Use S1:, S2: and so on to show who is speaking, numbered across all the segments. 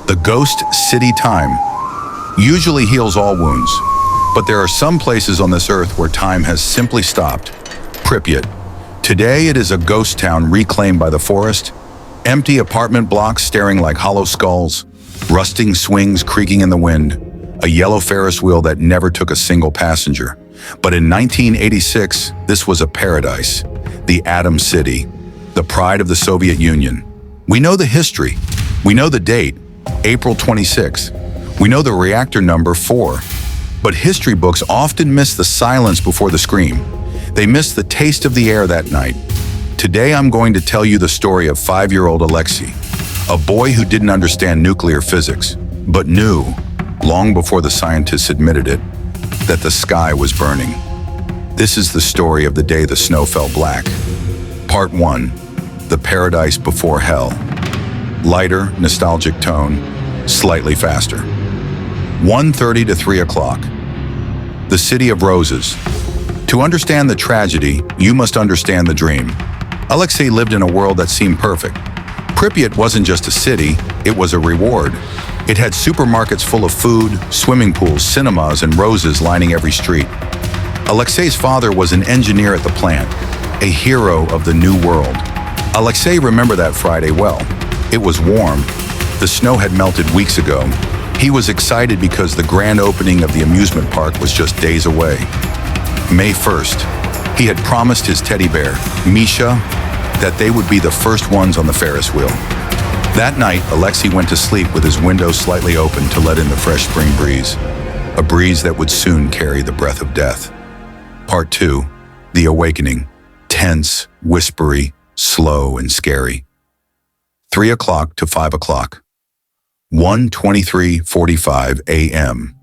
S1: The ghost city time usually heals all wounds, but there are some places on this earth where time has simply stopped. Pripyat. Today it is a ghost town reclaimed by the forest, empty apartment blocks staring like hollow skulls, rusting swings creaking in the wind, a yellow Ferris wheel that never took a single passenger. But in 1986, this was a paradise, the Atom City, the pride of the Soviet Union. We know the history. We know the date, April 26. We know the reactor number 4. But history books often miss the silence before the scream. They miss the taste of the air that night. Today I'm going to tell you the story of 5-year-old Alexei, a boy who didn't understand nuclear physics, but knew, long before the scientists admitted it, that the sky was burning. This is the story of the day the snow fell black. Part 1. The Paradise Before Hell. Lighter, nostalgic tone, slightly faster. 1:30 to 3 o'clock. The City of Roses. To understand the tragedy, you must understand the dream. Alexei lived in a world that seemed perfect. Pripyat wasn't just a city, it was a reward. It had supermarkets full of food, swimming pools, cinemas, and roses lining every street. Alexei's father was an engineer at the plant, a hero of the new world. Alexei remembered that Friday well. It was warm. The snow had melted weeks ago. He was excited because the grand opening of the amusement park was just days away. May 1st, he had promised his teddy bear, Misha, that they would be the first ones on the Ferris wheel. That night, Alexei went to sleep with his window slightly open to let in the fresh spring breeze, a breeze that would soon carry the breath of death. Part 2, The Awakening, tense, whispery, slow, and scary. 3 o'clock to 5 o'clock. 1:23:45 a.m.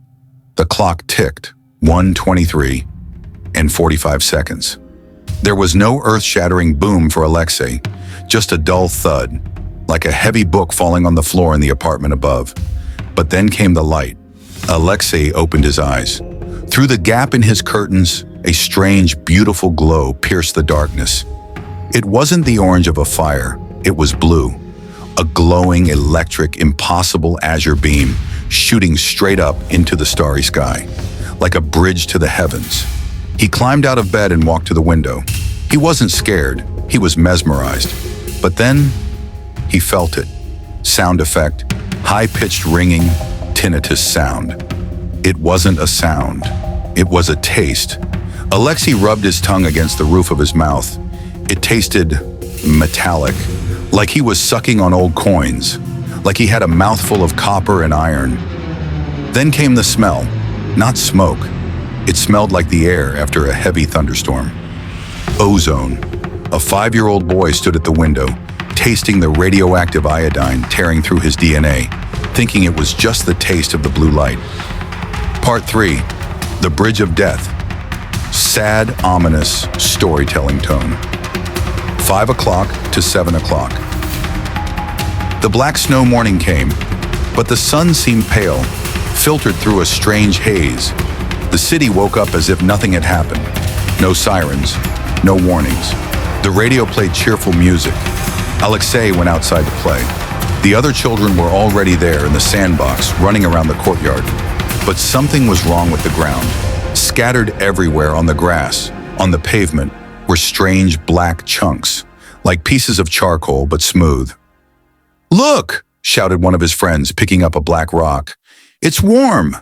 S1: The clock ticked, 1:23 and 45 seconds. There was no earth-shattering boom for Alexei, just a dull thud, like a heavy book falling on the floor in the apartment above. But then came the light. Alexei opened his eyes. Through the gap in his curtains, a strange, beautiful glow pierced the darkness. It wasn't the orange of a fire, it was blue. A glowing, electric, impossible azure beam shooting straight up into the starry sky, like a bridge to the heavens. He climbed out of bed and walked to the window. He wasn't scared, he was mesmerized. But then, he felt it. Sound effect, high-pitched ringing, tinnitus sound. It wasn't a sound, it was a taste. Alexei rubbed his tongue against the roof of his mouth. It tasted metallic, like he was sucking on old coins, like he had a mouthful of copper and iron. Then came the smell, not smoke. It smelled like the air after a heavy thunderstorm. Ozone. A 5-year-old boy stood at the window, tasting the radioactive iodine tearing through his DNA, thinking it was just the taste of the blue light. Part 3. The Bridge of Death. Sad, ominous, storytelling tone. 5 o'clock to 7 o'clock. The black snow morning came, but the sun seemed pale, filtered through a strange haze. The city woke up as if nothing had happened. No sirens, no warnings. The radio played cheerful music. Alexei went outside to play. The other children were already there in the sandbox, running around the courtyard. But something was wrong with the ground. Scattered everywhere on the grass, on the pavement, were strange black chunks, like pieces of charcoal but smooth. "Look!" shouted one of his friends, picking up a black rock. "It's warm!"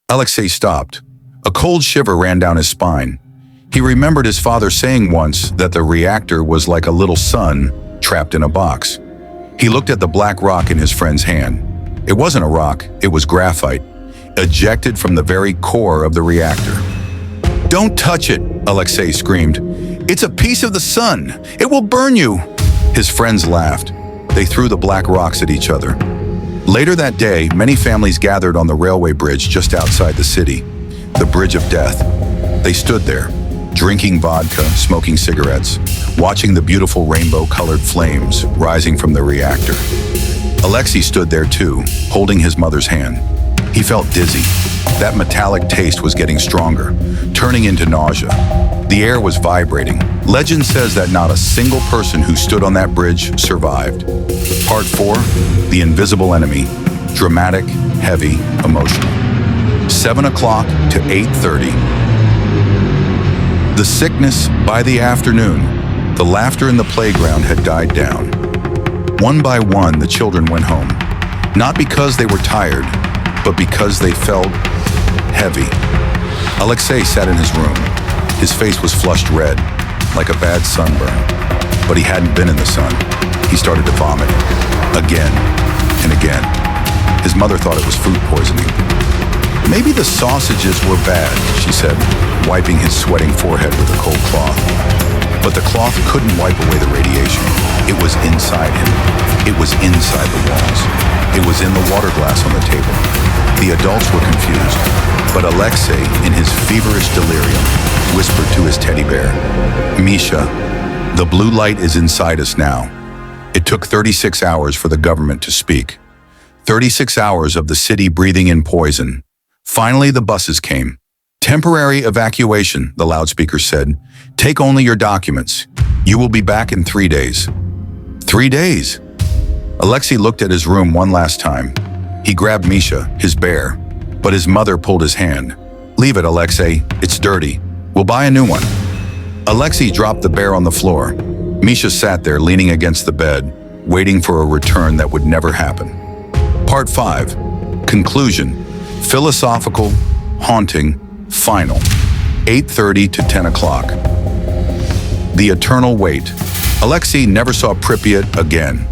S1: Alexei stopped. A cold shiver ran down his spine. He remembered his father saying once that the reactor was like a little sun trapped in a box. He looked at the black rock in his friend's hand. It wasn't a rock, it was graphite, ejected from the very core of the reactor. "Don't touch it," Alexei screamed. "It's a piece of the sun. It will burn you." His friends laughed. They threw the black rocks at each other. Later that day, many families gathered on the railway bridge just outside the city, the Bridge of Death. They stood there, drinking vodka, smoking cigarettes, watching the beautiful rainbow-colored flames rising from the reactor. Alexei stood there too, holding his mother's hand. He felt dizzy. That metallic taste was getting stronger, turning into nausea. The air was vibrating. Legend says that not a single person who stood on that bridge survived. Part 4, The Invisible Enemy. Dramatic, heavy, emotional. 7 o'clock to 8:30. The sickness by the afternoon. The laughter in the playground had died down. One by one, the children went home. Not because they were tired, but because they felt heavy. Alexei sat in his room. His face was flushed red, like a bad sunburn. But he hadn't been in the sun. He started to vomit. Again and again. His mother thought it was food poisoning. Maybe the sausages were bad, she said, wiping his sweating forehead with a cold cloth. But the cloth couldn't wipe away the radiation. It was inside him. It was inside the walls. It was in the water glass on the table. The adults were confused, but Alexei, in his feverish delirium, whispered to his teddy bear, "Misha, the blue light is inside us now." It took 36 hours for the government to speak. 36 hours of the city breathing in poison. Finally, the buses came. "Temporary evacuation," the loudspeaker said. "Take only your documents. You will be back in 3 days." 3 days? Alexei looked at his room one last time. He grabbed Misha, his bear, but his mother pulled his hand. "Leave it, Alexei. It's dirty. We'll buy a new one." Alexei dropped the bear on the floor. Misha sat there leaning against the bed, waiting for a return that would never happen. Part 5. Conclusion. Philosophical, haunting, final. 8:30 to 10 o'clock. The eternal wait. Alexei never saw Pripyat again.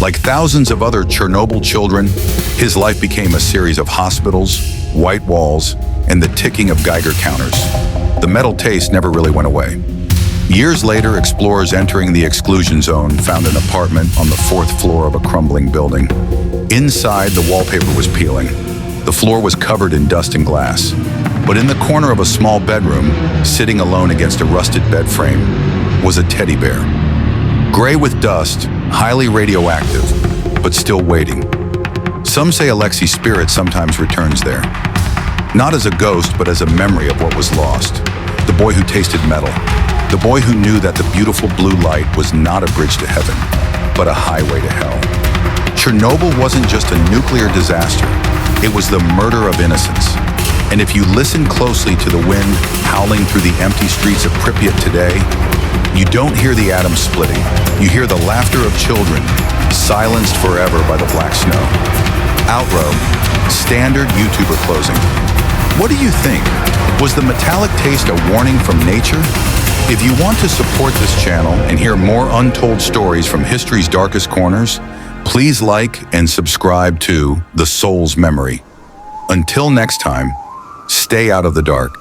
S1: Like thousands of other Chernobyl children, his life became a series of hospitals, white walls, and the ticking of Geiger counters. The metal taste never really went away. Years later, explorers entering the exclusion zone found an apartment on the 4th floor of a crumbling building. Inside, the wallpaper was peeling. The floor was covered in dust and glass. But in the corner of a small bedroom, sitting alone against a rusted bed frame, was a teddy bear. Gray with dust, highly radioactive, but still waiting. Some say Alexei's spirit sometimes returns there. Not as a ghost, but as a memory of what was lost. The boy who tasted metal. The boy who knew that the beautiful blue light was not a bridge to heaven, but a highway to hell. Chernobyl wasn't just a nuclear disaster. It was the murder of innocence. And if you listen closely to the wind howling through the empty streets of Pripyat today, you don't hear the atoms splitting. You hear the laughter of children, silenced forever by the black snow. Outrow, standard YouTuber closing. What do you think? Was the metallic taste a warning from nature? If you want to support this channel and hear more untold stories from history's darkest corners, please like and subscribe to The Soul's Memory. Until next time, stay out of the dark.